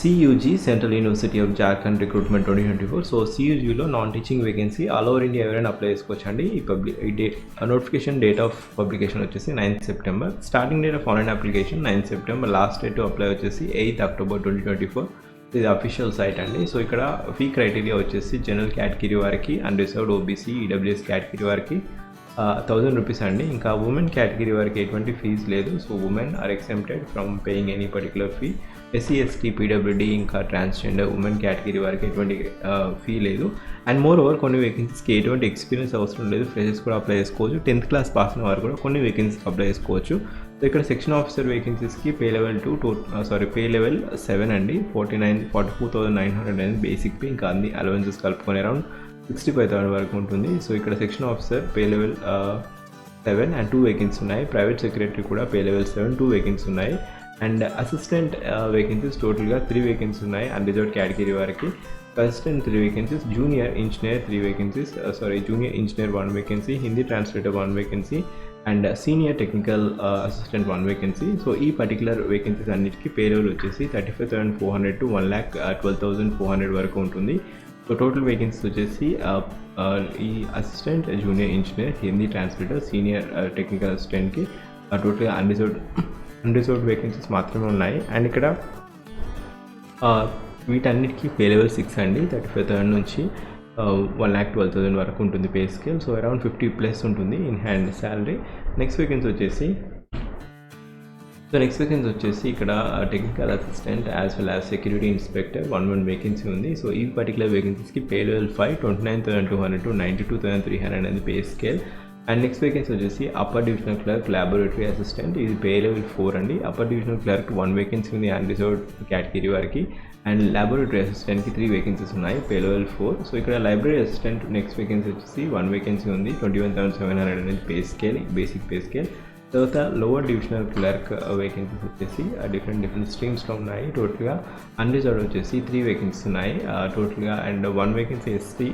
CUG Central University of Jharkhand Recruitment 2024. So CUGలో non teaching vacancy all over India ఎవరైనా apply చేసుకోవచ్చండి. ఈ notification date of publication వచ్చేసి 9th September. Starting date of online application 9th September. Last date to apply వచ్చేసి 8th October 2024. ఇది official site అండి. So ఇక్కడ fee criteria వచ్చేసి general category వారికి, అన్రిజర్వ్డ్ ఓబీసీ, ఈడబ్ల్యూఎస్ కేటగిరీ వారికి 1000 రూపీస్ అండి. ఇంకా ఉమెన్ కేటగిరీ వారికి ఎటువంటి ఫీజు లేదు. So women are exempted from paying any particular fee. SC ST PWD ఇంకా ట్రాన్స్జెండర్ ఉమెన్ కేటగిరీ వారికి ఎటువంటి ఫీ లేదు. అండ్ మోర్ ఓవర్ కొన్ని వేకెన్సీస్కి ఎటువంటి ఎక్స్పీరియన్స్ అవసరం లేదు, ఫ్రెషర్స్ కూడా అప్లై చేసుకోవచ్చు. 10th క్లాస్ పాస్ అయిన వారు కూడా కొన్ని వేకెన్సీకి అప్లై చేసుకోవచ్చు. సో ఇక్కడ సెక్షన్ ఆఫీసర్ వేకెన్సీస్కి పే లెవెల్ 7 అండి. 44,900 అనేది బేసిక్ పే, ఇంకా అన్ని అలవెన్సెస్ కలుపుకొని అరౌండ్ 65,000 వరకు ఉంటుంది. సో ఇక్కడ section officer pay level 7 and 2 vacancy ఉన్నాయి. ప్రైవేట్ సెక్రటరీ కూడా పే లెవెల్ 7 2 వేకెన్సీ ఉన్నాయి. అండ్ అసిస్టెంట్ వేకెన్సీస్ టోటల్గా 3 వేకెన్సీ ఉన్నాయి అన్రిజర్వ్డ్ కేటగిరీ వారికి. Assistant 3 vacancies, junior engineer 3 vacancies, junior engineer 1 vacancy, Hindi translator 1 vacancy and senior technical assistant 1 vacancy. So ఈ particular vacancies అన్నిటికీ pay level వచ్చేసి 35,400 to 1,12,400 వరకు ఉంటుంది. సో టోటల్ వేకెన్సీస్ వచ్చేసి ఈ assistant, junior engineer, Hindi translator, senior technical అసిస్టెంట్కి టోటల్గా అన్రిజర్వ్డ్ వేకెన్సీస్ మాత్రమే ఉన్నాయి. అండ్ ఇక్కడ వీటన్నిటికీ పే లెవెల్ 6 అండి. 35,000 నుంచి 1,12,000 వరకు ఉంటుంది పే స్కేల్. సో అరౌండ్ 50+ ఉంటుంది in hand salary. Next vacancy వచ్చేసి ఇక్కడ technical assistant as well as security inspector 1 vacancy ఉంది. సో ఈ పర్టికులర్ వేకెన్సీస్కి పే లెవెల్ 5 29,200 to 92,300 అనేది pay scale. And next vacancy వచ్చేసి upper divisional clerk laboratory assistant, ఇది pay level 4 అండి. అప్పర్ డివిజనల్ క్లర్క్ 1 వేకెన్సీ ఉంది అన్రిజర్వ్డ్ కేటగిరీ వారికి. And laboratory అసిస్టెంట్కి 3 వేకెన్సీస్ ఉన్నాయి, పే లెవెల్ 4. సో ఇక్కడ లైబ్రరీ అసిస్టెంట్ నెక్స్ట్ వేకెన్సీ వచ్చేసి 1 వేకెన్సీ ఉంది, 21,700 అనేది pay scale, basic pay scale. తర్వాత లోవర్ డివిజనల్ క్లర్క్ వేకెన్సీస్ వచ్చేసి డిఫరెంట్ స్ట్రీమ్స్లో ఉన్నాయి. టోటల్గా అన్రిజర్వ్డ్ వచ్చేసి 3 వేకెన్సీస్ ఉన్నాయి టోటల్గా. And 1 vacancy ST,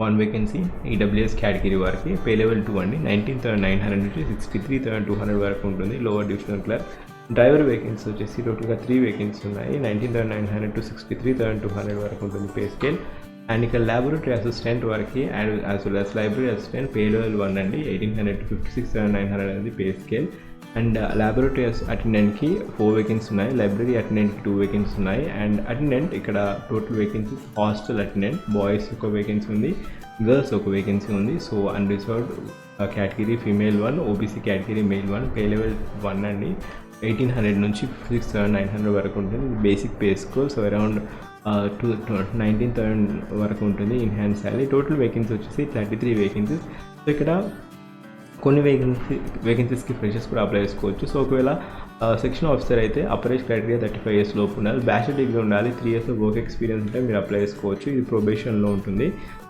1 vacancy EWS category వారికి, పే లెవెల్ 2 అండి. 19,900 నుంచి 63,200 వరకు ఉంటుంది lower divisional clerk. Driver vacancy వచ్చేసి టోటల్గా 3 వేకెన్సీ ఉన్నాయి, 19,900 to 63,200 వరకు ఉంటుంది పే స్కేల్. అండ్ ఇక్కడ ల్యాబొరేటరీ అసిస్టెంట్ వారికి and as well as library assistant pay level 1 అండి. 1,800 to 56,900 అనేది పే స్కేల్. అండ్ ల్యాబొరేటరీ అటెండెంట్కి 4 వేకెన్సీ ఉన్నాయి, లైబ్రరీ అటెండెంట్కి 2 వేకెన్సీ ఉన్నాయి. అండ్ అటెండెంట్ ఇక్కడ total vacancies hostel attendant boys 1 vacancy ఉంది, గర్ల్స్ 1 వేకెన్సీ ఉంది. So unreserved category female 1, OBC category male 1, pay level 1 అండి. 1,800 నుంచి 56,900 వరకు ఉంటుంది basic pay score. So around 19,000 వరకు ఉంటుంది in hand salary. Total vacancy వచ్చేసి 33 వేకెన్సీస్. సో ఇక్కడ కొన్ని వేకెన్సీస్కి ఫ్రెషర్స్ కూడా అప్లై చేసుకోవచ్చు. సో ఒకవేళ సెక్షన్ ఆఫీసర్ అయితే అప్పర్ ఏజ్ క్రైటీరియా 35 years లోపు ఉండాలి, బ్యాచిలర్ డిగ్రీ ఉండాలి, 3 years ఆఫ్ వర్క్ ఎక్స్పీరియన్స్ ఉంటే మీరు అప్లై చేసుకోవచ్చు. ఇది ప్రొబేషన్లో ఉంటుంది.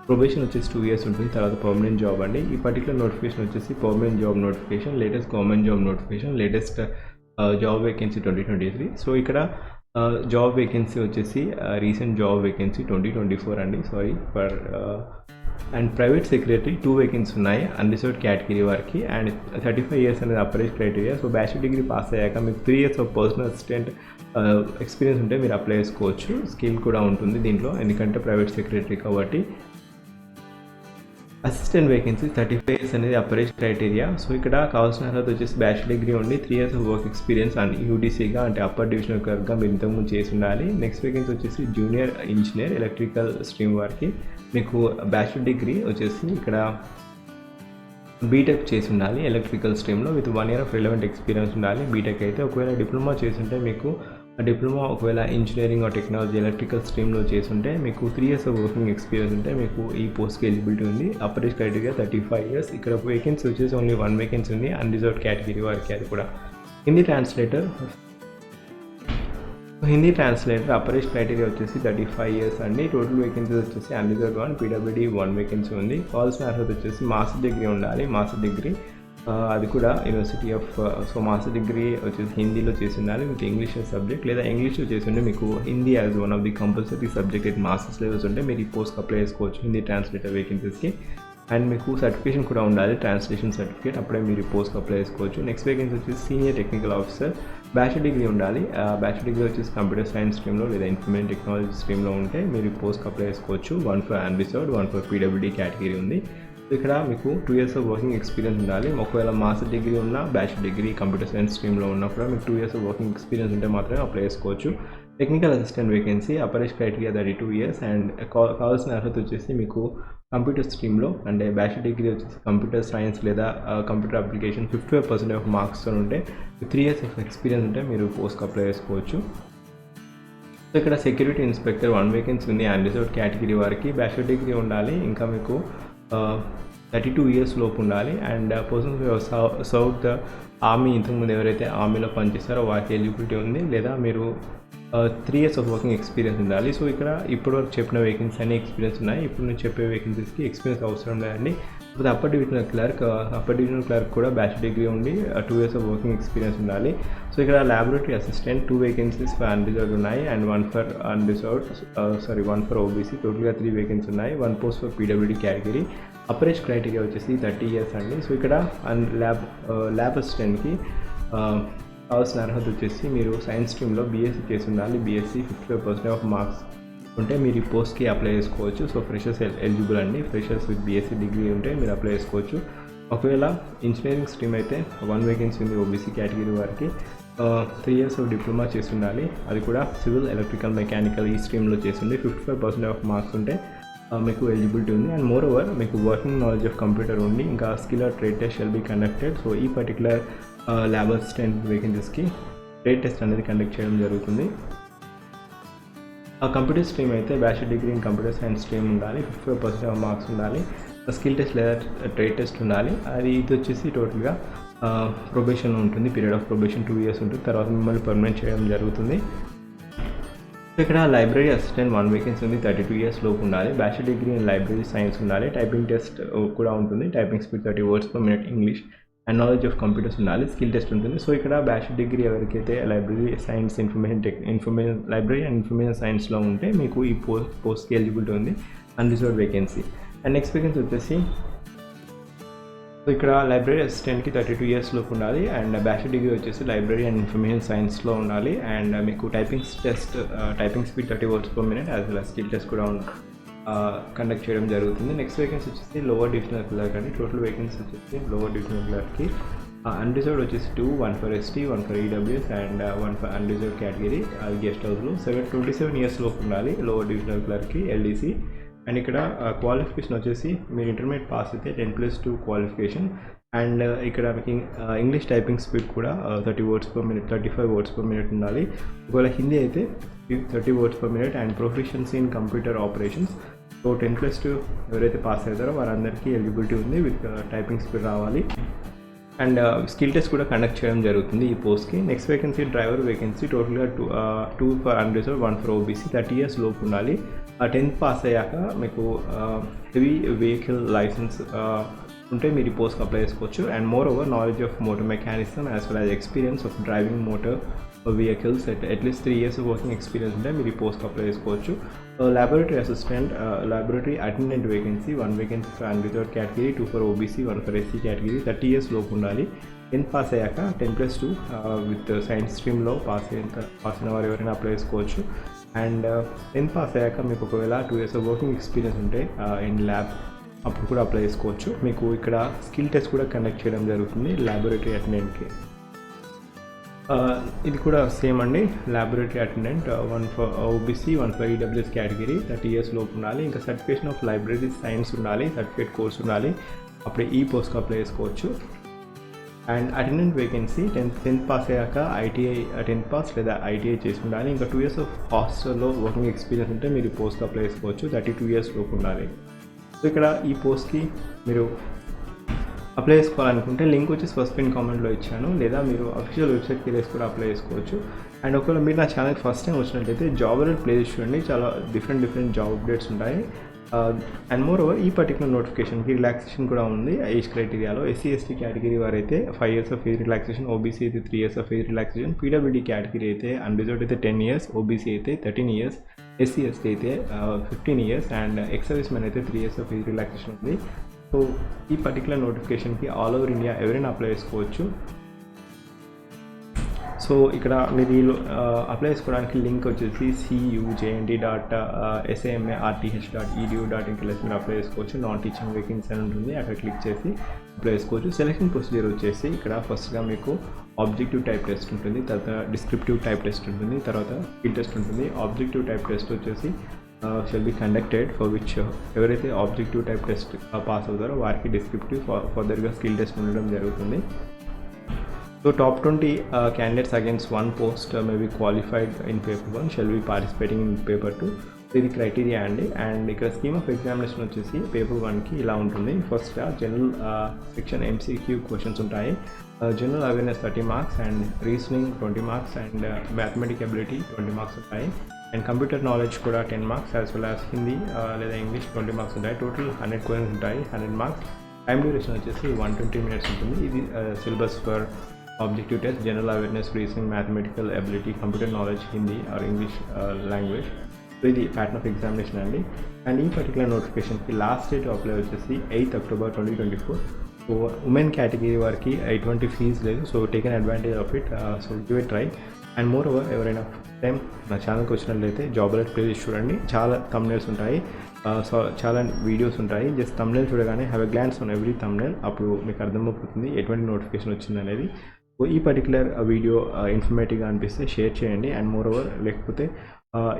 ప్రొబేషన్ వచ్చేసి 2 years ఉంటుంది, తర్వాత పర్మనెంట్ జాబ్ అండి. ఈ పర్టికులర్ నోటిఫికేషన్ వచ్చేసి permanent job notification, latest government job notification, latest job vacancy 2023. So ఇక్కడ జాబ్ వేకెన్సీ వచ్చేసి రీసెంట్ జాబ్ వేకెన్సీ 2024 అండి. అండ్ ప్రైవేట్ సెక్రటరీ 2 వేకెన్సీ ఉన్నాయి అన్రిజర్వ్డ్ కేటగిరీ వారికి. అండ్ 35 years అనేది upper age criteria. So bachelor degree pass అయ్యాక మీకు 3 years of personal assistant experience ఉంటే మీరు అప్లై చేసుకోవచ్చు. స్కిల్ కూడా ఉంటుంది దీంట్లో, ఎందుకంటే ప్రైవేట్ సెక్రటరీ కాబట్టి. అసిస్టెంట్ వేకెన్సీ 35 years అనేది అప్పర్ ఏజ్ క్రైటీరియా. సో ఇక్కడ కావాల్సిన అర్హత వచ్చేసి బ్యాచిలర్ డిగ్రీ ఉండి 3 years of work experience and యూటీసీగా అంటే అప్పర్ డివిజనల్ క్లర్క్గా మీరు ఇంతకుముందు చేసి ఉండాలి. నెక్స్ట్ వేకెన్సీ వచ్చేసి జూనియర్ ఇంజనీర్ ఎలక్ట్రికల్ స్ట్రీమ్ వారికి, మీకు బ్యాచిలర్ డిగ్రీ వచ్చేసి ఇక్కడ బీటెక్ చేసి ఉండాలి ఎలక్ట్రికల్ స్ట్రీమ్లో with 1 year of relevant experience ఉండాలి బీటెక్ అయితే. ఒకవేళ డిప్లొమా చేస్తుంటే మీకు డిప్లొమా ఒకవేళ ఇంజనీరింగ్ ఆర్ టెక్నాలజీ ఎలక్ట్రికల్ స్ట్రీమ్లో చేస్తుంటే మీకు 3 years ఆఫ్ వర్కింగ్ ఎక్స్పీరియన్స్ ఉంటే మీకు ఈ పోస్ట్కి ఎలిజిబిలిటీ ఉంది. Upper age criteria 35 years. ఇక్కడ వేకెన్సీ వచ్చేసి ఓన్లీ 1 వేకెన్సీ ఉంది అన్రిజర్వ్డ్ కేటగిరీ వారికి, అది కూడా. Hindi translator upper age criteria వచ్చేసి 35 years అండి. టోటల్ వేకెన్సీస్ వచ్చేసి అన్రిజర్వ్డ్ 1, పీడబ్ల్యూడీ 1 వేకెన్సీ ఉంది. కావాల్సిన అర్హత వచ్చేసి మాస్టర్ డిగ్రీ ఉండాలి, మాస్టర్ డిగ్రీ అది కూడా యూనివర్సిటీ ఆఫ్ మాస్టర్ డిగ్రీ వచ్చేసి హిందీలో చేసి ఉండాలి విత్ ఇంగ్లీష్ సబ్జెక్ట్, లేదా ఇంగ్లీష్లో చేసి ఉంటే మీకు Hindi as 1 of the compulsory subject at masters levels ఉంటే మీరు ఈ పోస్ట్కి అప్లై చేసుకోవచ్చు హిందీ ట్రాన్స్లేటర్ వేకెన్సీస్కి. అండ్ మీకు సర్టిఫికేషన్ కూడా ఉండాలి, ట్రాన్స్లేషన్ సర్టిఫికేట్, అప్పుడే మీరు పోస్ట్కి అప్లై చేసుకోవచ్చు. నెక్స్ట్ వేకెన్సీ వచ్చేసి senior technical officer bachelor degree ఉండాలి. బ్యాచిలర్ డిగ్రీ వచ్చేసి కంప్యూటర్ సైన్స్ స్ట్రీమ్లో లేదా ఇన్ఫర్మేషన్ టెక్నాలజీ స్ట్రీమ్లో ఉంటే మీరు పోస్ట్కి అప్లై చేసుకోవచ్చు. 1 for unreserved, 1 for PWD category ఉంది. ఇక్కడ మీకు 2 years ఆఫ్ వర్కింగ్ ఎక్స్పీరియన్స్ ఉండాలి. ఒకవేళ మాస్టర్ డిగ్రీ ఉన్నా, బ్యాచిలర్ డిగ్రీ కంప్యూటర్ సైన్స్ స్ట్రీమ్లో ఉన్నా కూడా మీకు 2 years ఆఫ్ వర్కింగ్ ఎక్స్పీరియన్స్ ఉంటే మాత్రమే అప్లై చేసుకోవచ్చు. Technical assistant vacancy, upper age criteria 32 years and కావాల్సిన అర్హత వచ్చేసి మీకు కంప్యూటర్ స్ట్రీమ్లో అంటే బ్యాచిలర్ డిగ్రీ వచ్చేసి కంప్యూటర్ సైన్స్ లేదా కంప్యూటర్ అప్లికేషన్ 55% ఆఫ్ మార్క్స్తో ఉంటే 3 years ఆఫ్ ఎక్స్పీరియన్స్ ఉంటే మీరు పోస్ట్కి అప్లై చేసుకోవచ్చు. సో ఇక్కడ సెక్యూరిటీ ఇన్స్పెక్టర్ 1 వేకెన్సీ ఉంది. అన్రిజర్వ్డ్ కేటగిరీ వారికి బ్యాచిలర్ డిగ్రీ ఉండాలి. ఇంకా మీకు 32 years లోపు ఉండాలి. And persons serve the army, ఇంతకుముందు ఎవరైతే ఆర్మీలో పనిచేస్తారో వారికి ఎలిజిబిలిటీ ఉంది. లేదా మీరు 3 years ఆఫ్ వర్కింగ్ ఎక్స్పీరియన్స్ ఉండాలి. సో ఇక్కడ ఇప్పటివరకు చెప్పిన వేకెన్సీ అన్ని ఎక్స్పీరియన్స్ ఉన్నాయి. ఇప్పుడు నేను చెప్పే వేకెన్సీస్కి ఎక్స్పీరియన్స్ అవసరం లేదండి. ఇప్పుడు అప్పర్ డివిజనల్ క్లర్క్ కూడా బ్యాచిలర్ డిగ్రీ ఉండి 2 years ఆఫ్ వర్కింగ్ ఎక్స్పీరియన్స్ ఉండాలి. సో ఇక్కడ laboratory assistant 2 vacancies for unreserved ఉన్నాయి అండ్ 1 ఫర్ ఓబీసీ. టోటల్గా 3 వేకెన్సీ ఉన్నాయి. 1 post for PWD category. Upper age criteria వచ్చేసి 30 years అండి. సో ఇక్కడ ల్యాబ్ అసిస్టెంట్కి కావాల్సిన అర్హత వచ్చేసి మీరు సైన్స్ స్ట్రీమ్లో బీఎస్సీ చేసి ఉండాలి. బీఎస్సీ 55% ఆఫ్ మార్క్స్ ఉంటే మీరు ఈ పోస్ట్కి అప్లై చేసుకోవచ్చు. సో ఫ్రెషర్స్ ఎలిజిబుల్ అండి. ఫ్రెషర్స్ విత్ బీఎస్సీ డిగ్రీ ఉంటే మీరు అప్లై చేసుకోవచ్చు. ఒకవేళ ఇంజనీరింగ్ స్ట్రీమ్ అయితే 1 వేకెన్సీ ఉంది ఓబీసీ కేటగిరీ వారికి. 3 years ఆఫ్ డిప్లొమా చేసి ఉండాలి. అది కూడా సివిల్, ఎలక్ట్రికల్, మెకానికల్ ఈ స్ట్రీమ్లో చేసింది. 55% ఆఫ్ మార్క్స్ ఉంటే మీకు ఎలిజిబిలిటీ ఉంది. అండ్ మోర్ ఓవర్ మీకు వర్కింగ్ నాలెడ్జ్ ఆఫ్ కంప్యూటర్ ఉంది. ఇంకా skill or trade test shall be conducted. So ఈ పర్టికులర్ ల్యాబ్ అసిస్టెంట్ వేకెన్సీస్కి ట్రేడ్ టెస్ట్ అనేది కండక్ట్ చేయడం జరుగుతుంది. కంప్యూటర్ స్ట్రీమ్ అయితే bachelor degree in computer science stream ఉండాలి. 55% ఆఫ్ మార్క్స్ ఉండాలి. స్కిల్ టెస్ట్ లేదా ట్రేడ్ టెస్ట్ ఉండాలి. ఇది వచ్చేసి టోటల్గా ప్రొబేషన్ ఉంటుంది. పీరియడ్ ఆఫ్ ప్రొబేషన్ 2 years ఉంటుంది. తర్వాత మిమ్మల్ని పర్మనెంట్ చేయడం జరుగుతుంది. ఇక్కడ లైబ్రరీ అసిస్టెంట్ 1 వేకెన్సీ ఉంది. 32 years లోపు ఉండాలి. Bachelor degree in library science ఉండాలి. టైపింగ్ టెస్ట్ కూడా ఉంటుంది. Typing speed 30 words per minute English and knowledge of computers ఉండాలి. స్కిల్ టెస్ట్ ఉంటుంది. సో ఇక్కడ బ్యాచిలర్ డిగ్రీ ఎవరికైతే library science, library and information సైన్స్లో ఉంటే మీకు ఈ పోస్ట్కి ఎలిజిబిలిటీ ఉంది. Unreserved vacancy. And next vacancy వచ్చేసి సో ఇక్కడ లైబ్రరీ అసిస్టెంట్కి 32 years లోపు ఉండాలి. అండ్ బ్యాచిలర్ డిగ్రీ వచ్చేసి లైబ్రరీ అండ్ ఇన్ఫర్మేషన్ సైన్స్లో ఉండాలి. అండ్ మీకు typing speed 30 words per minute as well skill test కూడా కండక్ట్ చేయడం జరుగుతుంది. నెక్స్ట్ వేకెన్సీ వచ్చేసి లోవర్ డివిజనల్ క్లర్క్ అండి. టోటల్ వేకెన్సీ వచ్చేసి లోవర్ డివిజనల్ క్లర్క్కి అన్రిజర్వ్డ్ వచ్చేసి 2, 1 for ST, 1 for EWS and 1 for unreserved category. Guest హౌస్లో 27 years లోపు ఉండాలి లోవర్ డివిజనల్ క్లర్క్కి ఎల్డీసీ. అండ్ ఇక్కడ క్వాలిఫికేషన్ వచ్చేసి మీరు ఇంటర్మీడియట్ పాస్ అయితే 10+2 క్వాలిఫికేషన్. అండ్ ఇక్కడ మీకు ఇంగ్లీష్ టైపింగ్ స్పీడ్ కూడా 30 words per minute, 35 words per minute ఉండాలి. ఒకవేళ హిందీ అయితే 30 words per minute. And proficiency in computer operations. So 10+2 ఎవరైతే పాస్ అవుతారో వారందరికీ ఎలిజిబిలిటీ ఉంది. విత్ టైపింగ్ స్పీడ్ రావాలి. అండ్ స్కిల్ టెస్ట్ కూడా కండక్ట్ చేయడం జరుగుతుంది ఈ పోస్ట్కి. Next vacancy driver vacancy. టోటల్గా 2 for unreserved, 1 for OBC. 30 years లోపు ఉండాలి. 10th పాస్ అయ్యాక మీకు హెవీ వెహికల్ లైసెన్స్ ఉంటే మీరు ఈ పోస్ట్కి అప్లై చేసుకోవచ్చు. And more over knowledge of motor mechanism as well as experience of driving motor vehicles at least 3 years working experience ఉంటే మీరు ఈ పోస్ట్కి అప్లై చేసుకోవచ్చు. Laboratory assistant, laboratory attendant vacancy. 1 vacancy for unreserved category, 2 for OBC, 1 for SC category. 30 years లోపు ఉండాలి. 10th pass అయ్యాక 10+2 with science స్ట్రీమ్లో pass అయిన వారు ఎవరైనా అప్లై చేసుకోవచ్చు. అండ్ 10th పాస్ అయ్యాక మీకు ఒకవేళ 2 years వర్కింగ్ ఎక్స్పీరియన్స్ ఉంటే ఇన్ ల్యాబ్ అప్పుడు కూడా అప్లై చేసుకోవచ్చు. మీకు ఇక్కడ స్కిల్ టెస్ట్ కూడా కండక్ట్ చేయడం జరుగుతుంది ల్యాబొరేటరీ అటెండెంట్కి. ఇది కూడా సేమ్ అండి. Laboratory attendant 1 for OBC, 1 for EWS category. 30 years లోపు ఉండాలి. ఇంకా సర్టిఫికేషన్ ఆఫ్ లైబ్రరీ సైన్స్ ఉండాలి. సర్టిఫికేట్ కోర్స్ ఉండాలి. అప్పుడే ఈ పోస్ట్కి అప్లై చేసుకోవచ్చు. And attendant vacancy 10th pass అయ్యాక ఐటీఐ 10th పాస్ లేదా ఐటీఐ చేసి ఉండాలి. ఇంకా 2 years ఆఫ్ హాస్టల్లో వర్కింగ్ ఎక్స్పీరియన్స్ ఉంటే మీరు పోస్ట్కి అప్లై చేసుకోవచ్చు. 32 years లోపు ఉండాలి. సో ఇక్కడ ఈ పోస్ట్కి మీరు అప్లై చేసుకోవాలనుకుంటే లింక్ వచ్చి ఫస్ట్ పిన్ కామెంట్లో ఇచ్చాను. లేదా మీరు అఫీషియల్ వెబ్సైట్కి వెళ్ళేసి కూడా అప్లై చేసుకోవచ్చు. అండ్ ఒకవేళ మీరు నా ఛానల్కి ఫస్ట్ టైం వచ్చినట్లయితే జాబ్ అలర్ట్ ప్లేస్ చూడండి. చాలా డిఫరెంట్ జాబ్ అప్డేట్స్ ఉంటాయి. అండ్ మోర్ ఓవర్ ఈ పర్టికులర్ నోటిఫికేషన్కి రిలాక్సేషన్ కూడా ఉంది ఏజ్ క్రైటీరియాలో. ఎస్సీ ఎస్టీ కేటగిరీ వారైతే 5 years of age relaxation, OBC అయితే 3 years of age relaxation, PWD category అయితే అన్రిజర్వ్డ్ అయితే 10 years, ఓబీసీ అయితే 13 years, ఎస్సీ ఎస్టీ అయితే 15 years and ex service men అయితే 3 years ఆఫ్ ఏజ్ రిలాక్సేషన్ ఉంది. సో ఈ particular నోటిఫికేషన్కి ఆల్ ఓవర్ ఇండియా ఎవరైనా అప్లై చేసుకోవచ్చు. సో సో ఇక్కడ మీరు అప్లై చేసుకోవడానికి లింక్ వచ్చేసి cujnd.samarth.edu.in మీరు అప్లై చేసుకోవచ్చు. నాన్ టీచింగ్ వేకెన్సీ అని ఉంటుంది, అక్కడ క్లిక్ చేసి అప్లై చేసుకోవచ్చు. సెలెక్షన్ ప్రొసీజర్ వచ్చేసి ఇక్కడ ఫస్ట్గా మీకు ఆబ్జెక్టివ్ టైప్ టెస్ట్ ఉంటుంది, తర్వాత డిస్క్రిప్టివ్ టైప్ టెస్ట్ ఉంటుంది, తర్వాత స్కిల్ టెస్ట్ ఉంటుంది. ఆబ్జెక్టివ్ టైప్ టెస్ట్ వచ్చేసి shall be conducted for which ఎవరైతే ఆబ్జెక్టివ్ టైప్ టెస్ట్ పాస్ అవుతారో వారికి డిస్క్రిప్టివ్ ఫర్దర్గా స్కిల్ టెస్ట్ ఉండడం జరుగుతుంది. So top 20 candidates against one post may be qualified in paper 1 shall be participating in paper 2. ఇది criteria అండి. And ఇక్కడ స్కీమ్ ఆఫ్ ఎగ్జామినేషన్ వచ్చేసి పేపర్ 1కి ఇలా ఉంటుంది. ఫస్ట్గా జనరల్ సెక్షన్ MCQ క్వశ్చన్స్ ఉంటాయి. General awareness 30 marks and reasoning 20 marks and mathematic ability 20 marks ఉంటాయి. అండ్ కంప్యూటర్ నాలెడ్జ్ కూడా 10 marks as well as Hindi లేదా ఇంగ్లీష్ 20 మార్క్స్ ఉంటాయి. టోటల్ 100 క్వశ్చన్స్ ఉంటాయి, 100 మార్క్స్. టైం డ్యూరేషన్ వచ్చేసి 120 minutes ఉంటుంది. ఇది syllabus for objective test, general awareness, reasoning, mathematical ability, computer knowledge, Hindi or English language. So ఇది pattern of examination అండి. And ఈ particular నోటిఫికేషన్కి లాస్ట్ డేట్ అప్లై వచ్చేసి 8 October 2024. సో ఉమెన్ కేటగిరీ వారికి ఎటువంటి ఫీజ్ లేదు. So taken advantage of it. So give it try. And more over ఎవరైనా time నా ఛానల్కి వచ్చినట్లయితే జాబ్ అలర్ట్ ప్లేలిస్ట్ చూడండి. చాలా thumbnails ఉంటాయి, సో చాలా వీడియోస్ ఉంటాయి. జస్ట్ thumbnail చూడగానే have a glance on every thumbnail. అప్పుడు మీకు అర్థమైపోతుంది ఎటువంటి నోటిఫికేషన్ వచ్చింది అనేది. సో ఈ పర్టికులర్ వీడియో ఇన్ఫర్మేటివ్గా అనిపిస్తే షేర్ చేయండి. అండ్ మోర్ ఓవర్ లేకపోతే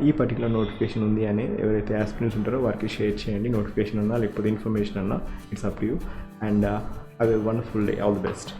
ఈ పర్టికులర్ నోటిఫికేషన్ ఉంది అని ఎవరైతే ఆస్పిరెంట్స్ ఉంటారో వారికి షేర్ చేయండి. నోటిఫికేషన్ అన్నా లేకపోతే ఇన్ఫర్మేషన్ అన్నా, it's up to you. And have a wonderful day. All the best.